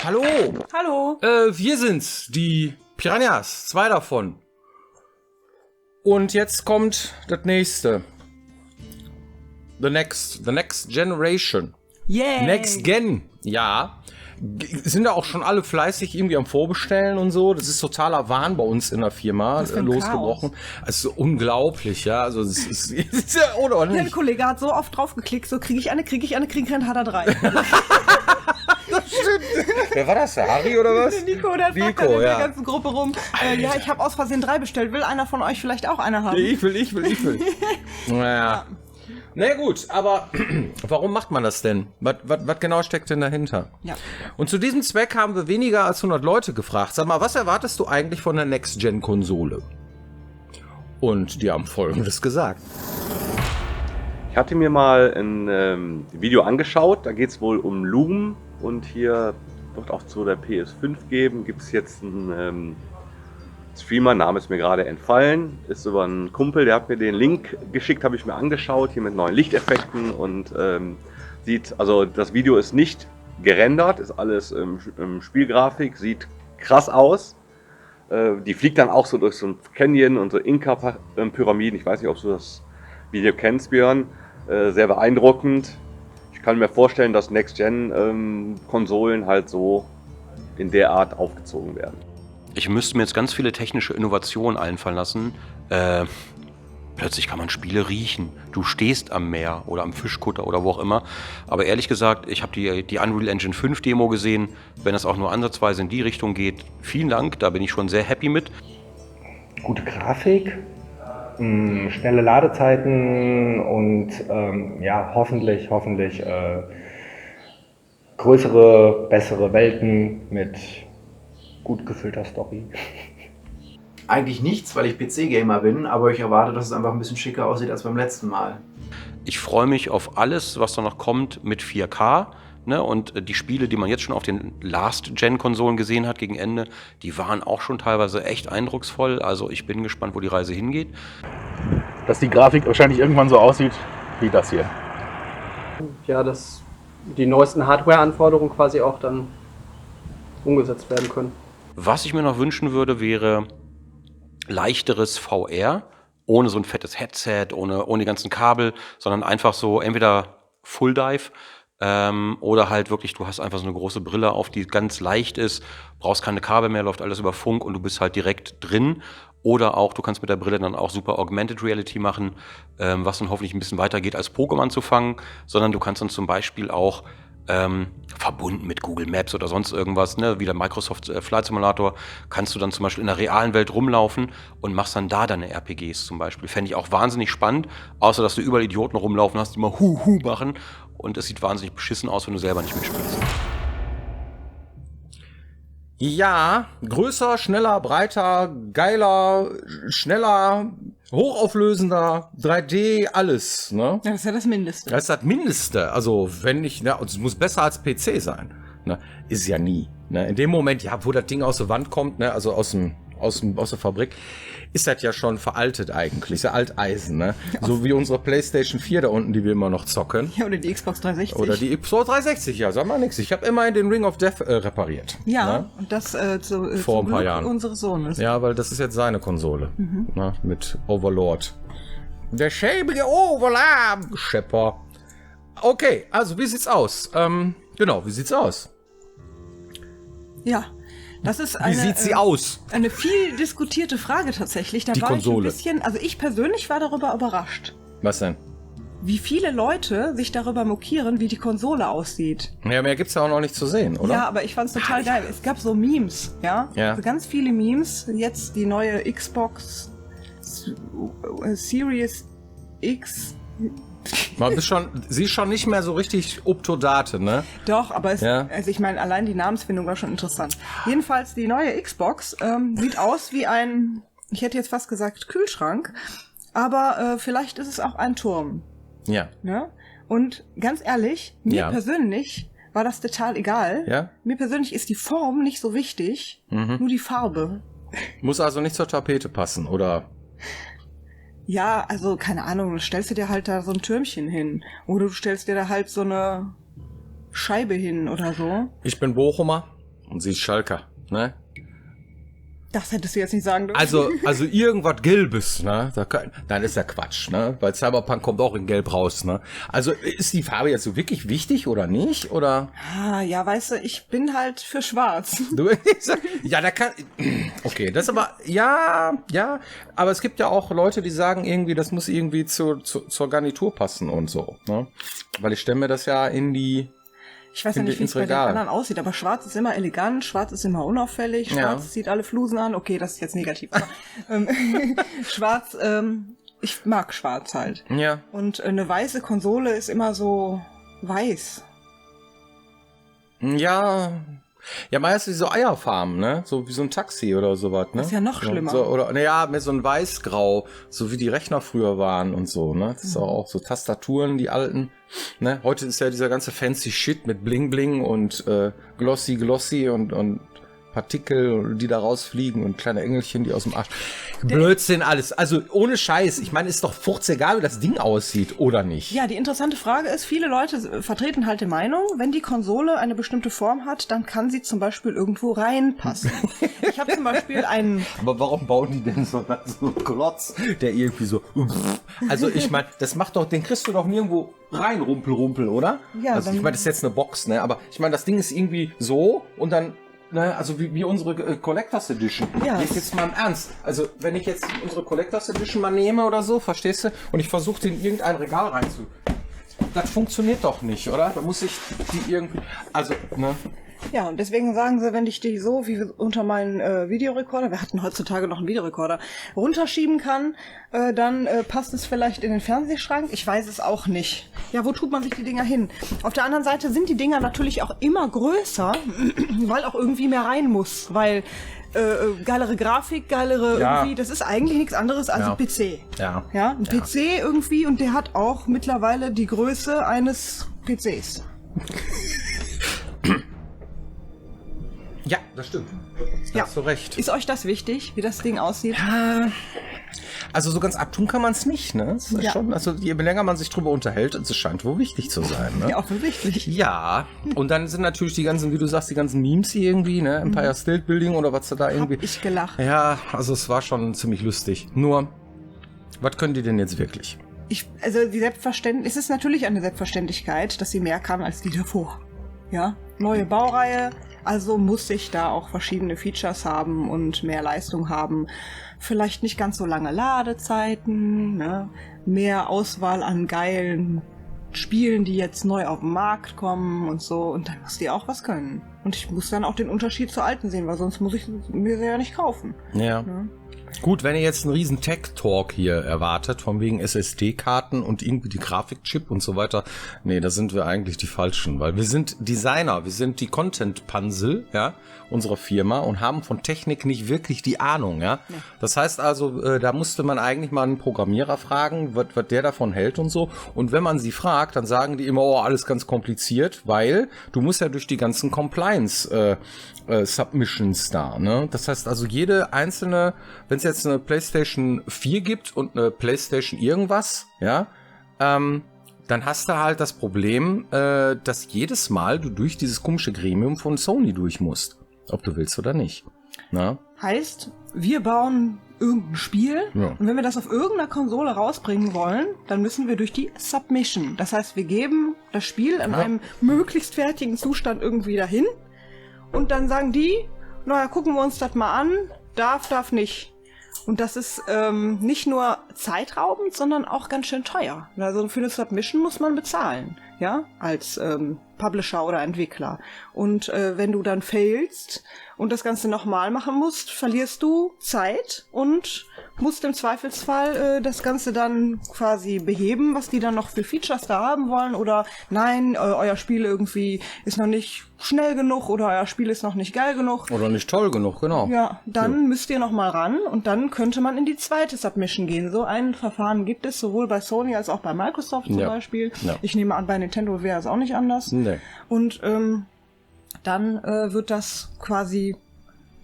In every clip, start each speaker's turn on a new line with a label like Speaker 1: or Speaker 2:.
Speaker 1: Hallo.
Speaker 2: Hallo.
Speaker 1: Wir sind's, die Piranhas, 2 davon. Und jetzt kommt das nächste. The next generation.
Speaker 2: Yay.
Speaker 1: Next Gen, ja. Sind da auch schon alle fleißig irgendwie am Vorbestellen und so. Das ist totaler Wahn bei uns in der Firma losgebrochen. Also unglaublich, ja. Also es ist ja unordentlich.
Speaker 2: Der Kollege hat so oft draufgeklickt, so kriege ich eine, hat er 3.
Speaker 1: Das stimmt. Wer war das? Der Harry oder was?
Speaker 2: Nico, der fragt in der ganzen Gruppe rum. Ja, ich habe aus Versehen 3 bestellt. Will einer von euch vielleicht auch eine haben?
Speaker 1: Ich will. Naja. Na gut, aber warum macht man das denn? Was genau steckt denn dahinter?
Speaker 2: Ja.
Speaker 1: Und zu diesem Zweck haben wir weniger als 100 Leute gefragt. Sag mal, was erwartest du eigentlich von der Next-Gen-Konsole? Und die haben Folgendes gesagt.
Speaker 3: Ich hatte mir mal ein Video angeschaut, da geht es wohl um Loom und hier wird auch zu der PS5 geben, gibt es jetzt einen Streamer, Name ist mir gerade entfallen, ist über einen Kumpel, der hat mir den Link geschickt, habe ich mir angeschaut, hier mit neuen Lichteffekten und sieht, also das Video ist nicht gerendert, ist alles im Spielgrafik, sieht krass aus. Die fliegt dann auch so durch so ein Canyon und so Inka-Pyramiden, ich weiß nicht, ob du das Video kennst, Björn, sehr beeindruckend. Ich kann mir vorstellen, dass Next-Gen-Konsolen halt so in der Art aufgezogen werden.
Speaker 4: Ich müsste mir jetzt ganz viele technische Innovationen einfallen lassen. Plötzlich kann man Spiele riechen. Du stehst am Meer oder am Fischkutter oder wo auch immer. Aber ehrlich gesagt, ich habe die Unreal Engine 5 Demo gesehen. Wenn es auch nur ansatzweise in die Richtung geht, vielen Dank, da bin ich schon sehr happy mit.
Speaker 5: Gute Grafik, schnelle Ladezeiten und ja, hoffentlich größere, bessere Welten mit gut gefüllter Story.
Speaker 6: Eigentlich nichts, weil ich PC-Gamer bin, aber ich erwarte, dass es einfach ein bisschen schicker aussieht als beim letzten Mal.
Speaker 4: Ich freue mich auf alles, was da noch kommt mit 4K. Ne? Und die Spiele, die man jetzt schon auf den Last-Gen-Konsolen gesehen hat gegen Ende, die waren auch schon teilweise echt eindrucksvoll. Also ich bin gespannt, wo die Reise hingeht.
Speaker 7: Dass die Grafik wahrscheinlich irgendwann so aussieht wie das hier.
Speaker 8: Ja, dass die neuesten Hardware-Anforderungen quasi auch dann umgesetzt werden können.
Speaker 4: Was ich mir noch wünschen würde, wäre leichteres VR, ohne so ein fettes Headset, ohne die ganzen Kabel, sondern einfach so entweder Full Dive oder halt wirklich, du hast einfach so eine große Brille auf, die ganz leicht ist, brauchst keine Kabel mehr, läuft alles über Funk und du bist halt direkt drin. Oder auch, du kannst mit der Brille dann auch super Augmented Reality machen, was dann hoffentlich ein bisschen weiter geht, als Pokémon zu fangen, sondern du kannst dann zum Beispiel auch verbunden mit Google Maps oder sonst irgendwas, ne, wie der Microsoft Flight Simulator, kannst du dann zum Beispiel in der realen Welt rumlaufen und machst dann da deine RPGs zum Beispiel. Fände ich auch wahnsinnig spannend, außer dass du überall Idioten rumlaufen hast, die mal Hu machen und es sieht wahnsinnig beschissen aus, wenn du selber nicht mitspielst.
Speaker 1: Ja, größer, schneller, breiter, geiler, schneller, hochauflösender, 3D, alles, ne?
Speaker 2: Ja, das ist ja das Mindeste.
Speaker 1: Das ist das Mindeste. Also, wenn ich, ne, es muss besser als PC sein. Ne? Ist ja nie. Ne? In dem Moment, ja, wo das Ding aus der Wand kommt, ne, also aus der Fabrik, ist das ja schon veraltet eigentlich. Ist ja Alteisen, ne? Ja. So wie unsere PlayStation 4 da unten, die wir immer noch zocken.
Speaker 2: Ja, oder die Xbox 360.
Speaker 1: Oder die Xbox 360, ja, sag mal nix. Ich habe immerhin den Ring of Death repariert.
Speaker 2: Ja,
Speaker 1: ne?
Speaker 2: Und das
Speaker 1: vor ein paar Jahren
Speaker 2: unseres Sohnes.
Speaker 1: Ja, weil das ist jetzt seine Konsole. Ne? Mit Overlord. Der schäbige Overlord. Schepper. Okay, also wie sieht's aus? Genau, wie sieht's aus?
Speaker 2: Ja. Das ist
Speaker 1: wie sieht sie aus?
Speaker 2: Eine viel diskutierte Frage tatsächlich. Da
Speaker 1: die
Speaker 2: war
Speaker 1: Konsole.
Speaker 2: Ich ein bisschen, also ich persönlich war darüber überrascht.
Speaker 1: Was denn?
Speaker 2: Wie viele Leute sich darüber mokieren, wie die Konsole aussieht.
Speaker 1: Ja, mehr gibt's ja auch noch nicht zu sehen, oder?
Speaker 2: Ja, aber ich fand's total geil. Es gab so Memes, ja? Also ganz viele Memes. Jetzt die neue Xbox Series X.
Speaker 1: Sie ist schon nicht mehr so richtig up to date, ne?
Speaker 2: Doch, aber also ich meine, allein die Namensfindung war schon interessant. Jedenfalls die neue Xbox sieht aus wie ein, ich hätte jetzt fast gesagt Kühlschrank, aber vielleicht ist es auch ein Turm.
Speaker 1: Ja.
Speaker 2: Ne? Und ganz ehrlich, mir persönlich war das total egal.
Speaker 1: Ja?
Speaker 2: Mir persönlich ist die Form nicht so wichtig, nur die Farbe.
Speaker 1: Muss also nicht zur Tapete passen, oder?
Speaker 2: Ja, also keine Ahnung, dann stellst du dir halt da so ein Türmchen hin. Oder du stellst dir da halt so eine Scheibe hin oder so.
Speaker 1: Ich bin Bochumer Und sie ist Schalker, ne?
Speaker 2: Das hättest du jetzt nicht sagen dürfen.
Speaker 1: Also irgendwas Gelbes, ne? Nein, ist ja Quatsch, ne? Weil Cyberpunk kommt auch in Gelb raus, ne? Also ist die Farbe jetzt so wirklich wichtig oder nicht? Oder?
Speaker 2: Ja, weißt du, ich bin halt für schwarz.
Speaker 1: Ja, da kann. Okay, das aber, ja, aber es gibt ja auch Leute, die sagen irgendwie, das muss irgendwie zur Garnitur passen und so, ne? Weil ich stelle mir das ja
Speaker 2: Ich weiß ja nicht, wie es bei den anderen aussieht, aber schwarz ist immer elegant, schwarz ist immer unauffällig, schwarz zieht alle Flusen an. Okay, das ist jetzt negativ. Aber, schwarz, ich mag schwarz halt.
Speaker 1: Ja.
Speaker 2: Und eine weiße Konsole ist immer so weiß.
Speaker 1: Ja, meistens so Eierfarben, ne? So wie so ein Taxi oder sowas, ne?
Speaker 2: Das ist ja noch schlimmer.
Speaker 1: So, oder, naja, mit so ein Weißgrau, so wie die Rechner früher waren und so, ne? Das ist auch so Tastaturen, die alten, ne? Heute ist ja dieser ganze fancy Shit mit Bling Bling und Glossy und Partikel, die da rausfliegen und kleine Engelchen, die aus dem Arsch. Blödsinn alles. Also ohne Scheiß. Ich meine, ist doch furzegal, wie das Ding aussieht, oder nicht?
Speaker 2: Ja, die interessante Frage ist, viele Leute vertreten halt die Meinung, wenn die Konsole eine bestimmte Form hat, dann kann sie zum Beispiel irgendwo reinpassen. Ich habe zum Beispiel einen...
Speaker 1: Aber warum bauen die denn so einen Klotz, der irgendwie so... Also ich meine, das macht doch, den kriegst du doch nirgendwo rein, Rumpel, oder?
Speaker 2: Ja,
Speaker 1: also ich meine, das ist jetzt eine Box, ne? Aber ich meine, das Ding ist irgendwie so und dann... Ne, also wie unsere Collectors Edition.
Speaker 2: Ja.
Speaker 1: Jetzt mal im Ernst. Also wenn ich jetzt unsere Collectors Edition mal nehme oder so, verstehst du? Und ich versuche die in irgendein Regal reinzu. Das funktioniert doch nicht, oder? Da muss ich die irgendwie... Also, ne?
Speaker 2: Ja, und deswegen sagen sie, wenn ich die so wie unter meinen Videorekorder, wir hatten heutzutage noch einen Videorekorder, runterschieben kann, dann passt es vielleicht in den Fernsehschrank. Ich weiß es auch nicht. Ja, wo tut man sich die Dinger hin? Auf der anderen Seite sind die Dinger natürlich auch immer größer, weil auch irgendwie mehr rein muss, weil geilere Grafik, irgendwie, das ist eigentlich nichts anderes als ein PC.
Speaker 1: Ja.
Speaker 2: Ja, ein PC irgendwie, und der hat auch mittlerweile die Größe eines PCs.
Speaker 1: Ja, das stimmt. Da hast du recht.
Speaker 2: Ist euch das wichtig, wie das Ding aussieht?
Speaker 1: Also so ganz abtun kann man es nicht, ne? Das ist schon, also je länger man sich drüber unterhält, es scheint wohl wichtig zu sein, ne?
Speaker 2: Ja, offensichtlich.
Speaker 1: Ja, und dann sind natürlich die ganzen, wie du sagst, die ganzen Memes irgendwie, ne? Empire State Building oder was da irgendwie.
Speaker 2: Hab ich gelacht.
Speaker 1: Ja, also es war schon ziemlich lustig. Nur, was können die denn jetzt wirklich?
Speaker 2: Es ist natürlich eine Selbstverständlichkeit, dass sie mehr kann als die davor. Ja, neue Baureihe, also muss ich da auch verschiedene Features haben und mehr Leistung haben. Vielleicht nicht ganz so lange Ladezeiten, ne? Mehr Auswahl an geilen Spielen, die jetzt neu auf den Markt kommen und so. Und dann muss die auch was können. Und ich muss dann auch den Unterschied zur alten sehen, weil sonst muss ich mir sie ja nicht kaufen.
Speaker 1: Ja.
Speaker 2: Ne?
Speaker 1: Gut, wenn ihr jetzt einen riesen Tech-Talk hier erwartet, von wegen SSD-Karten und irgendwie die Grafikchip und so weiter, nee, da sind wir eigentlich die Falschen, weil wir sind Designer, wir sind die Content-Pansel, ja, unserer Firma und haben von Technik nicht wirklich die Ahnung, ja. Das heißt also, da musste man eigentlich mal einen Programmierer fragen, was der davon hält und so. Und wenn man sie fragt, dann sagen die immer, oh, alles ganz kompliziert, weil du musst ja durch die ganzen Compliance Submissions da, ne? Das heißt also, jede einzelne, wenn es jetzt eine PlayStation 4 gibt und eine PlayStation irgendwas, ja, dann hast du halt das Problem, dass jedes Mal du durch dieses komische Gremium von Sony durch musst. Ob du willst oder nicht. Na?
Speaker 2: Heißt, wir bauen irgendein Spiel und wenn wir das auf irgendeiner Konsole rausbringen wollen, dann müssen wir durch die Submission. Das heißt, wir geben das Spiel in einem möglichst fertigen Zustand irgendwie dahin und dann sagen die, naja, gucken wir uns das mal an, darf nicht. Und das ist nicht nur zeitraubend, sondern auch ganz schön teuer. Also für eine Submission muss man bezahlen, ja, als Publisher oder Entwickler. Und wenn du dann failst und das Ganze nochmal machen musst, verlierst du Zeit und musst im Zweifelsfall das Ganze dann quasi beheben, was die dann noch für Features da haben wollen. Oder nein, euer Spiel irgendwie ist noch nicht schnell genug oder euer Spiel ist noch nicht geil genug.
Speaker 1: Oder nicht toll genug, genau.
Speaker 2: Ja, dann müsst ihr noch mal ran und dann könnte man in die zweite Submission gehen. So ein Verfahren gibt es sowohl bei Sony als auch bei Microsoft zum Beispiel. Ja. Ich nehme an, bei Nintendo wäre es auch nicht anders.
Speaker 1: Nee.
Speaker 2: Und dann wird das quasi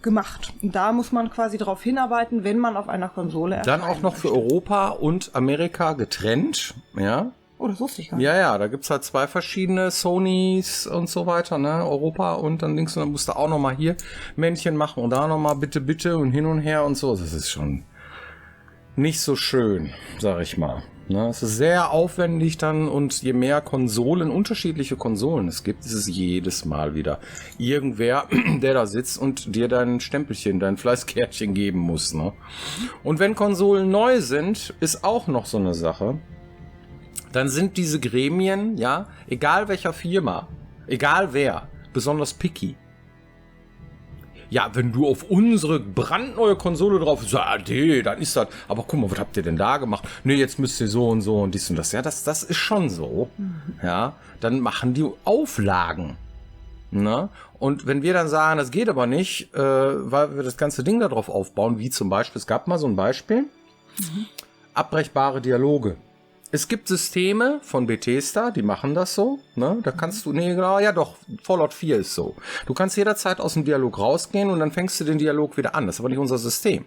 Speaker 2: gemacht. Und da muss man quasi darauf hinarbeiten, wenn man auf einer Konsole erscheint.
Speaker 1: Dann auch noch für Europa und Amerika getrennt, ja.
Speaker 2: Oh, das wusste ich gar nicht.
Speaker 1: Ja, da gibt's halt 2 verschiedene Sonys und so weiter, ne? Europa und dann links und dann musst du auch noch mal hier Männchen machen und da noch mal bitte und hin und her und so. Das ist schon nicht so schön, sag ich mal. Ne? Es ist sehr aufwendig dann und je mehr unterschiedliche Konsolen es gibt, ist es jedes Mal wieder irgendwer, der da sitzt und dir dein Stempelchen, dein Fleißkärtchen geben muss. Ne? Und wenn Konsolen neu sind, ist auch noch so eine Sache. Dann sind diese Gremien, ja, egal welcher Firma, egal wer, besonders picky. Ja, wenn du auf unsere brandneue Konsole drauf bist, nee, dann ist das. Aber guck mal, was habt ihr denn da gemacht? Nee, jetzt müsst ihr so und so und dies und das. Ja, das ist schon so. Ja, dann machen die Auflagen. Ne? Und wenn wir dann sagen, das geht aber nicht, weil wir das ganze Ding darauf aufbauen, wie zum Beispiel, es gab mal so ein Beispiel, abbrechbare Dialoge. Es gibt Systeme von Bethesda, die machen das so, ne? Da kannst du, ja doch, Fallout 4 ist so. Du kannst jederzeit aus dem Dialog rausgehen und dann fängst du den Dialog wieder an. Das ist aber nicht unser System.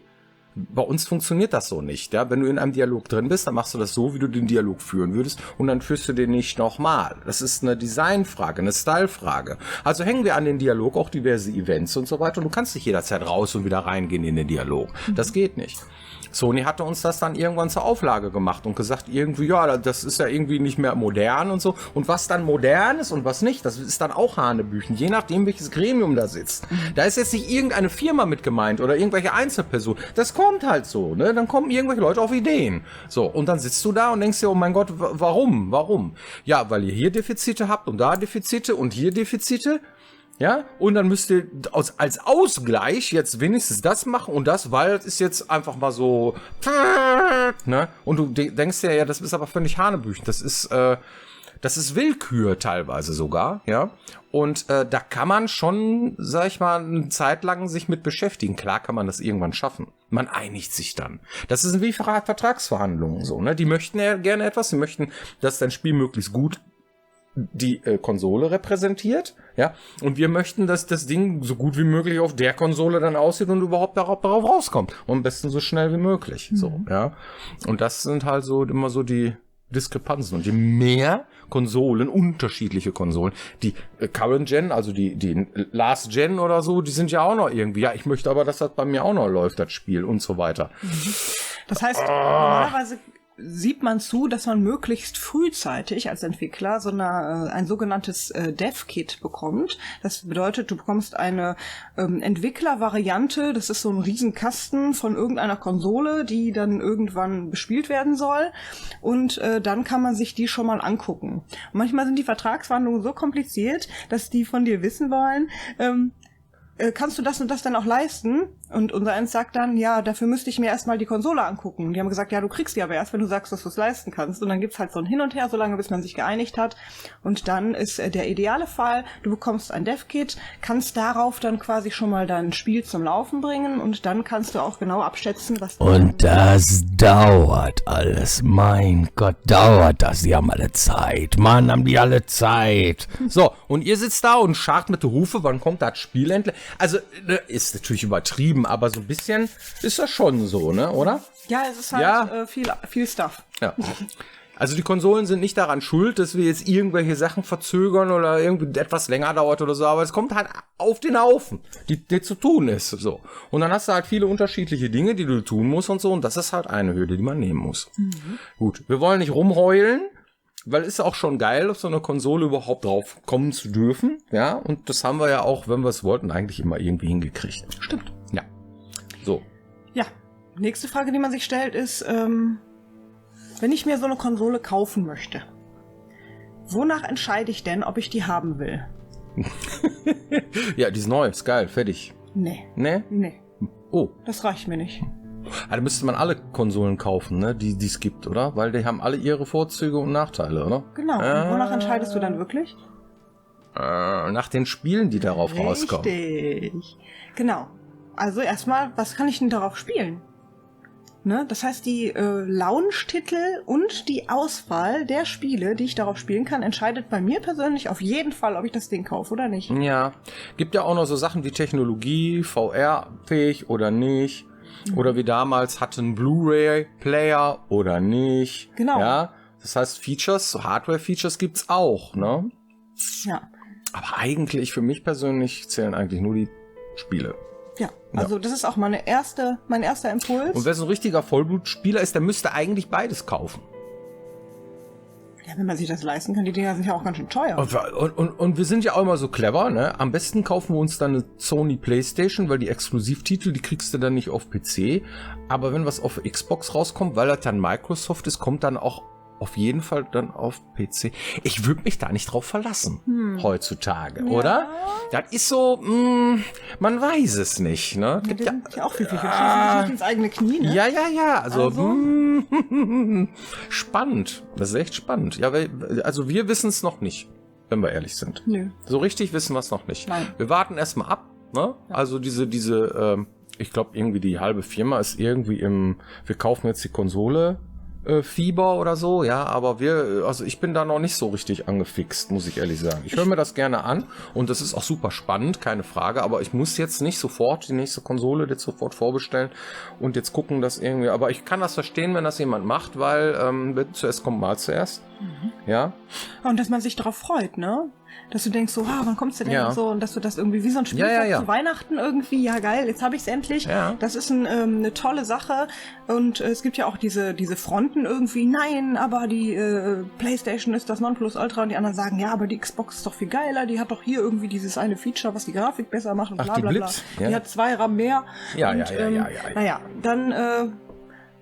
Speaker 1: Bei uns funktioniert das so nicht, ja? Wenn du in einem Dialog drin bist, dann machst du das so, wie du den Dialog führen würdest und dann führst du den nicht nochmal. Das ist eine Designfrage, eine Stylefrage. Also hängen wir an den Dialog auch diverse Events und so weiter und du kannst nicht jederzeit raus und wieder reingehen in den Dialog. Das geht nicht. Sony hatte uns das dann irgendwann zur Auflage gemacht und gesagt, irgendwie, ja, das ist ja irgendwie nicht mehr modern und so. Und was dann modern ist und was nicht, das ist dann auch Hanebüchen, je nachdem, welches Gremium da sitzt. Da ist jetzt nicht irgendeine Firma mit gemeint oder irgendwelche Einzelpersonen. Das kommt halt so, ne? Dann kommen irgendwelche Leute auf Ideen. So, und dann sitzt du da und denkst dir, oh mein Gott, warum? Ja, weil ihr hier Defizite habt und da Defizite und hier Defizite. Ja, und dann müsst ihr als Ausgleich jetzt wenigstens das machen und das, weil es ist jetzt einfach mal so, ne? Und du denkst dir, ja, das ist aber völlig Hanebüchen. Das ist Willkür teilweise sogar, ja. Und da kann man schon, sag ich mal, eine Zeit lang sich mit beschäftigen. Klar kann man das irgendwann schaffen. Man einigt sich dann. Das ist wie Vertragsverhandlungen so, ne? Die möchten ja gerne etwas, sie möchten, dass dein Spiel möglichst gut die Konsole repräsentiert, ja, und wir möchten, dass das Ding so gut wie möglich auf der Konsole dann aussieht und überhaupt darauf rauskommt. Und am besten so schnell wie möglich, so, ja. Und das sind halt so immer so die Diskrepanzen. Und je mehr Konsolen, unterschiedliche Konsolen, die Current Gen, also die Last Gen oder so, die sind ja auch noch irgendwie, ja, ich möchte aber, dass das bei mir auch noch läuft, das Spiel und so weiter.
Speaker 2: Das heißt, normalerweise sieht man zu, dass man möglichst frühzeitig als Entwickler ein sogenanntes Dev-Kit bekommt. Das bedeutet, du bekommst eine Entwicklervariante, das ist so ein Riesenkasten von irgendeiner Konsole, die dann irgendwann bespielt werden soll und dann kann man sich die schon mal angucken. Und manchmal sind die Vertragsverhandlungen so kompliziert, dass die von dir wissen wollen, kannst du das und das dann auch leisten? Und unser Eins sagt dann, ja, dafür müsste ich mir erstmal die Konsole angucken. Die haben gesagt, ja, du kriegst die aber erst, wenn du sagst, dass du es leisten kannst. Und dann gibt's halt so ein Hin und Her, solange bis man sich geeinigt hat. Und dann ist der ideale Fall, du bekommst ein Dev-Kit, kannst darauf dann quasi schon mal dein Spiel zum Laufen bringen und dann kannst du auch genau abschätzen, was du...
Speaker 9: Und das dauert alles. Mein Gott, dauert das. Die haben alle Zeit. Mann, haben die alle Zeit.
Speaker 1: So, und ihr sitzt da und scharrt mit der Hufe, wann kommt das Spiel endlich? Also, ist natürlich übertrieben, aber so ein bisschen ist das schon so, ne, oder?
Speaker 2: Ja, es ist halt viel Stuff.
Speaker 1: Ja. Also die Konsolen sind nicht daran schuld, dass wir jetzt irgendwelche Sachen verzögern oder irgendwie etwas länger dauert oder so, aber es kommt halt auf den Haufen, die zu tun ist, so. Und dann hast du halt viele unterschiedliche Dinge, die du tun musst und so, und das ist halt eine Hürde, die man nehmen muss. Gut, wir wollen nicht rumheulen, weil es ist auch schon geil, auf so eine Konsole überhaupt drauf kommen zu dürfen, ja, und das haben wir ja auch, wenn wir es wollten, eigentlich immer irgendwie hingekriegt.
Speaker 2: Stimmt.
Speaker 1: Ja. So.
Speaker 2: Ja, nächste Frage, die man sich stellt, ist, wenn ich mir so eine Konsole kaufen möchte, wonach entscheide ich denn, ob ich die haben will?
Speaker 1: Ja, die ist neu, ist geil, fertig.
Speaker 2: Nee.
Speaker 1: Nee?
Speaker 2: Nee.
Speaker 1: Oh.
Speaker 2: Das reicht mir nicht.
Speaker 1: Da müsste man alle Konsolen kaufen, ne, die es gibt, oder? Weil die haben alle ihre Vorzüge und Nachteile, oder?
Speaker 2: Genau. Und wonach entscheidest du dann wirklich?
Speaker 1: Nach den Spielen, die darauf rauskommen.
Speaker 2: Richtig. Genau. Also erstmal, was kann ich denn darauf spielen? Ne? Das heißt, die Launch-Titel und die Auswahl der Spiele, die ich darauf spielen kann, entscheidet bei mir persönlich auf jeden Fall, ob ich das Ding kaufe oder nicht.
Speaker 1: Ja. Gibt ja auch noch so Sachen wie Technologie, VR-fähig oder nicht. Oder wie damals hatten Blu-ray-Player oder nicht.
Speaker 2: Genau.
Speaker 1: Ja. Das heißt, Features, Hardware-Features gibt's auch, ne?
Speaker 2: Ja.
Speaker 1: Aber eigentlich, für mich persönlich, zählen eigentlich nur die Spiele.
Speaker 2: Ja, also das ist auch mein erster Impuls.
Speaker 1: Und wer so ein richtiger Vollblutspieler ist, der müsste eigentlich beides kaufen.
Speaker 2: Ja, wenn man sich das leisten kann, die Dinger sind ja auch ganz schön teuer.
Speaker 1: Und wir sind ja auch immer so clever, ne? Am besten kaufen wir uns dann eine Sony Playstation, weil die Exklusivtitel, die kriegst du dann nicht auf PC. Aber wenn was auf Xbox rauskommt, weil das dann Microsoft ist, kommt dann auch auf jeden Fall dann auf PC. Ich würde mich da nicht drauf verlassen, heutzutage, oder? Das ist so, man weiß es nicht, ne?
Speaker 2: Ja, die sind ja auch viel schießen ins eigene Knie, ne?
Speaker 1: Ja. Also. Spannend. Das ist echt spannend. Ja, also wir wissen es noch nicht, wenn wir ehrlich sind.
Speaker 2: Nö.
Speaker 1: So richtig wissen wir es noch nicht.
Speaker 2: Nein.
Speaker 1: Wir warten erstmal ab, ne? Ja. Also diese, ich glaube irgendwie die halbe Firma ist irgendwie wir kaufen jetzt die Konsole, Fieber oder so, ja, aber ich bin da noch nicht so richtig angefixt, muss ich ehrlich sagen. Ich höre mir das gerne an und das ist auch super spannend, keine Frage, aber ich muss jetzt nicht sofort die nächste Konsole jetzt sofort vorbestellen und jetzt gucken, dass irgendwie, aber ich kann das verstehen, wenn das jemand macht, weil zuerst kommt mal zuerst, ja.
Speaker 2: Und dass man sich darauf freut, ne? Dass du denkst so, wann kommst du denn und so, und dass du das irgendwie wie so ein Spielzeug zu Weihnachten irgendwie, ja geil, jetzt habe ich es endlich. Ja. Das ist eine tolle Sache und es gibt ja auch diese Fronten irgendwie, nein, aber die PlayStation ist das Nonplusultra und die anderen sagen, ja, aber die Xbox ist doch viel geiler, die hat doch hier irgendwie dieses eine Feature, was die Grafik besser macht und bla bla bla. Ja. Die hat 2 RAM mehr.
Speaker 1: Ja.
Speaker 2: Naja, dann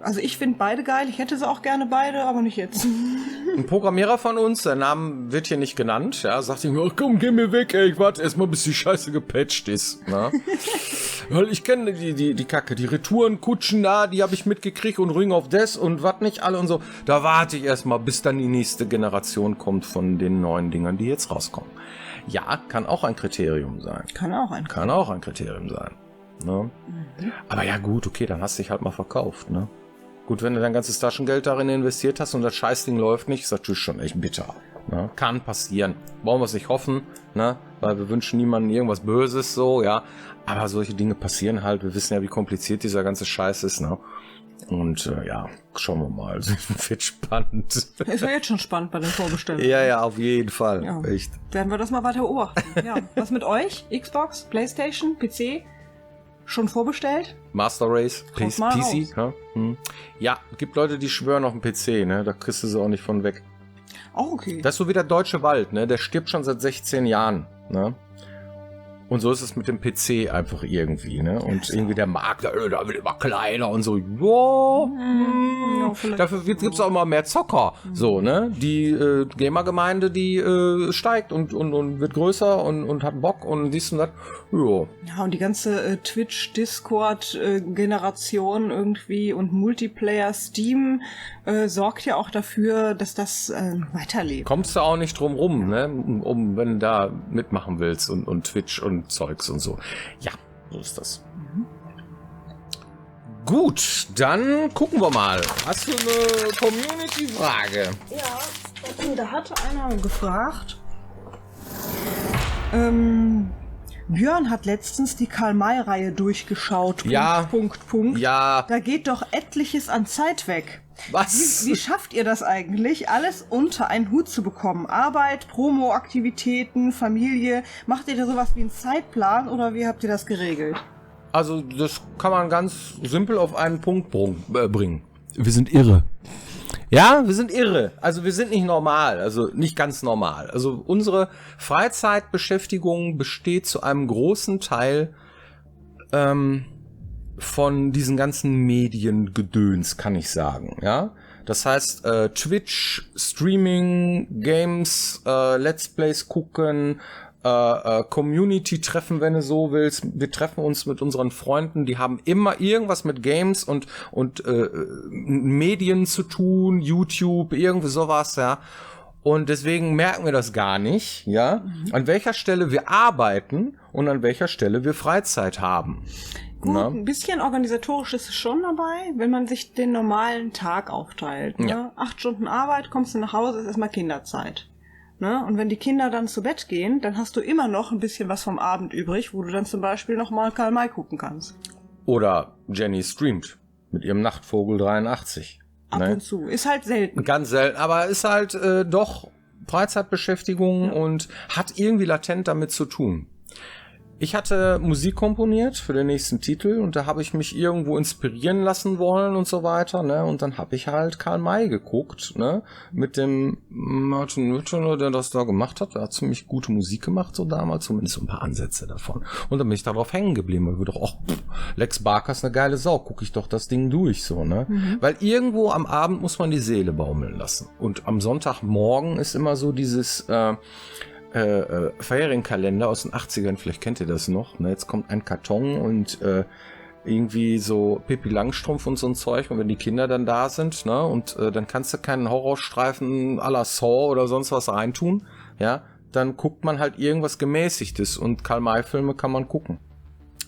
Speaker 2: also ich finde beide geil, ich hätte sie auch gerne beide, aber nicht jetzt.
Speaker 1: Ein Programmierer von uns, der Name wird hier nicht genannt, ja, sagt ihm, komm, geh mir weg, ey, ich warte erstmal, bis die Scheiße gepatcht ist. Ne? Weil ich kenne die Kacke, die Retourenkutschen da, die habe ich mitgekriegt und Ring of Death und was nicht alle und so. Da warte ich erstmal, bis dann die nächste Generation kommt von den neuen Dingern, die jetzt rauskommen. Ja, kann auch ein Kriterium sein.
Speaker 2: Kann auch ein Kriterium sein.
Speaker 1: Ne? Aber ja gut, okay, dann hast du dich halt mal verkauft, ne? Gut, wenn du dein ganzes Taschengeld darin investiert hast und das Scheißding läuft nicht, ist natürlich schon echt bitter. Ne? Kann passieren. Wollen wir es nicht hoffen, ne? Weil wir wünschen niemandem irgendwas Böses, so, ja. Aber solche Dinge passieren halt. Wir wissen ja, wie kompliziert dieser ganze Scheiß ist, ne? Und ja, schauen wir mal. Wird spannend.
Speaker 2: Ist ja jetzt schon spannend bei den Vorbestellungen.
Speaker 1: Ja, auf jeden Fall.
Speaker 2: Ja.
Speaker 1: Echt.
Speaker 2: Werden wir das mal weiter beobachten. Ja. Was mit euch? Xbox, PlayStation, PC? Schon vorbestellt?
Speaker 1: Master Race, PC, ja? Ja, gibt Leute, die schwören auf den PC, ne? Da kriegst du sie auch nicht von weg.
Speaker 2: Auch okay.
Speaker 1: Das ist so wie der deutsche Wald, ne? Der stirbt schon seit 16 Jahren, ne? Und so ist es mit dem PC einfach irgendwie, ne? Und irgendwie der Markt, da wird immer kleiner und so. Dafür gibt's auch immer mehr Zocker, so, ne? Die Gamer-Gemeinde, die steigt und wird größer und hat Bock und dies und das.
Speaker 2: Ja, und die ganze Twitch-Discord-Generation irgendwie und Multiplayer Steam sorgt ja auch dafür, dass das weiterlebt.
Speaker 1: Kommst du auch nicht drum rum, ne? Wenn du da mitmachen willst und Twitch und Zeugs und so. Ja, so ist das. Gut, dann gucken wir mal. Hast du eine Community-Frage?
Speaker 2: Ja, da hatte einer gefragt. Björn hat letztens die Karl-May-Reihe durchgeschaut.
Speaker 1: Ja.
Speaker 2: Punkt.
Speaker 1: Ja.
Speaker 2: Da geht doch etliches an Zeit weg.
Speaker 1: Was?
Speaker 2: Wie schafft ihr das eigentlich, alles unter einen Hut zu bekommen? Arbeit, Promo-Aktivitäten, Familie? Macht ihr da sowas wie einen Zeitplan oder wie habt ihr das geregelt?
Speaker 1: Also das kann man ganz simpel auf einen Punkt bringen. Wir sind irre. Ja, wir sind irre. Also wir sind nicht normal, also nicht ganz normal. Also unsere Freizeitbeschäftigung besteht zu einem großen Teil von diesen ganzen Mediengedöns, kann ich sagen, ja. Das heißt, Twitch, Streaming, Games, Let's Plays gucken, Community-Treffen, wenn du so willst. Wir treffen uns mit unseren Freunden, die haben immer irgendwas mit Games und Medien zu tun, YouTube, irgendwie sowas, ja. Und deswegen merken wir das gar nicht, ja, an welcher Stelle wir arbeiten und an welcher Stelle wir Freizeit haben.
Speaker 2: Gut, ein bisschen organisatorisch ist es schon dabei, wenn man sich den normalen Tag aufteilt. Ne?
Speaker 1: Ja.
Speaker 2: 8 Stunden Arbeit, kommst du nach Hause, ist erstmal Kinderzeit. Ne? Und wenn die Kinder dann zu Bett gehen, dann hast du immer noch ein bisschen was vom Abend übrig, wo du dann zum Beispiel nochmal Karl-May gucken kannst.
Speaker 1: Oder Jenny streamt mit ihrem Nachtvogel 83.
Speaker 2: Ab und zu. Ist halt selten.
Speaker 1: Ganz selten, aber ist halt doch Freizeitbeschäftigung und hat irgendwie latent damit zu tun. Ich hatte Musik komponiert für den nächsten Titel und da habe ich mich irgendwo inspirieren lassen wollen und so weiter, ne? Und dann habe ich halt Karl May geguckt, ne? Mit dem Martin Whitlow, der das da gemacht hat. Der hat ziemlich gute Musik gemacht, so damals, zumindest so ein paar Ansätze davon. Und dann bin ich darauf hängen geblieben, weil ich dachte, ach, Lex Barker ist eine geile Sau, gucke ich doch das Ding durch, so, ne? Weil irgendwo am Abend muss man die Seele baumeln lassen. Und am Sonntagmorgen ist immer so dieses Ferienkalender aus den 80ern, vielleicht kennt ihr das noch, ne? Jetzt kommt ein Karton und irgendwie so Pippi Langstrumpf und so ein Zeug, und wenn die Kinder dann da sind, ne, und dann kannst du keinen Horrorstreifen à la Saw oder sonst was reintun, ja, dann guckt man halt irgendwas Gemäßigtes, und Karl-May-Filme kann man gucken.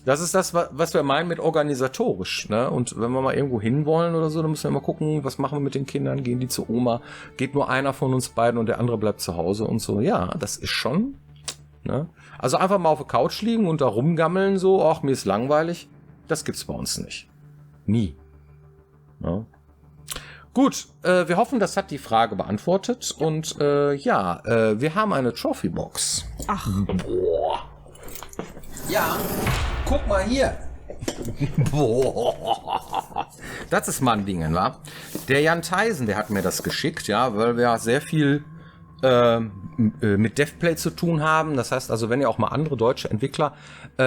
Speaker 1: Das ist das, was wir meinen mit organisatorisch, ne? Und wenn wir mal irgendwo hinwollen oder so, dann müssen wir mal gucken, was machen wir mit den Kindern? Gehen die zu Oma? Geht nur einer von uns beiden und der andere bleibt zu Hause und so? Ja, das ist schon, ne? Also einfach mal auf der Couch liegen und da rumgammeln so, ach, mir ist langweilig. Das gibt's bei uns nicht. Nie. Ja. Gut, wir hoffen, das hat die Frage beantwortet. Und wir haben eine Trophy-Box.
Speaker 2: Ach.
Speaker 1: Boah. Ja, guck mal hier. Boah. Das ist mal ein Ding, wa? Der Jan Theisen, der hat mir das geschickt, ja, weil wir sehr viel mit DevPlay zu tun haben. Das heißt also, wenn ihr auch mal andere deutsche Entwickler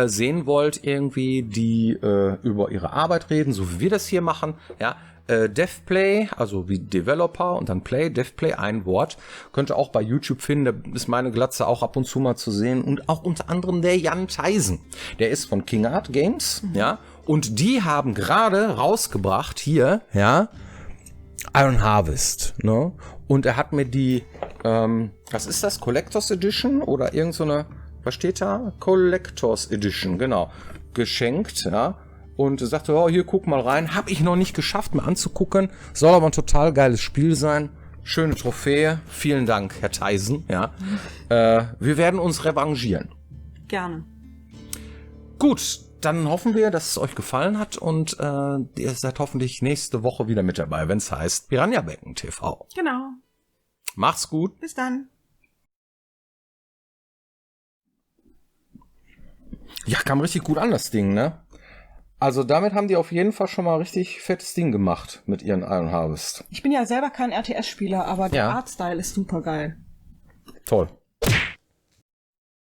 Speaker 1: sehen wollt, irgendwie, die über ihre Arbeit reden, so wie wir das hier machen, ja, DevPlay, also wie Developer und dann Play, DevPlay, ein Wort. Könnt ihr auch bei YouTube finden, da ist meine Glatze auch ab und zu mal zu sehen. Und auch unter anderem der Jan Theisen. Der ist von King Art Games, ja. Und die haben gerade rausgebracht hier, ja, Iron Harvest, ne? Und er hat mir die, was ist das, Collectors Edition oder irgend so eine, was steht da? Collectors Edition, genau, geschenkt, ja. Und sagte, oh, hier, guck mal rein. Hab ich noch nicht geschafft, mir anzugucken. Soll aber ein total geiles Spiel sein. Schöne Trophäe. Vielen Dank, Herr Theisen. Ja. Wir werden uns revanchieren.
Speaker 2: Gerne.
Speaker 1: Gut, dann hoffen wir, dass es euch gefallen hat. Und ihr seid hoffentlich nächste Woche wieder mit dabei, wenn es heißt Piranha Becken TV.
Speaker 2: Genau.
Speaker 1: Macht's gut.
Speaker 2: Bis dann.
Speaker 1: Ja, kam richtig gut an, das Ding, ne? Also damit haben die auf jeden Fall schon mal richtig fettes Ding gemacht mit ihren Iron Harvest.
Speaker 2: Ich bin ja selber kein RTS-Spieler, aber der Artstyle ist super geil.
Speaker 1: Toll.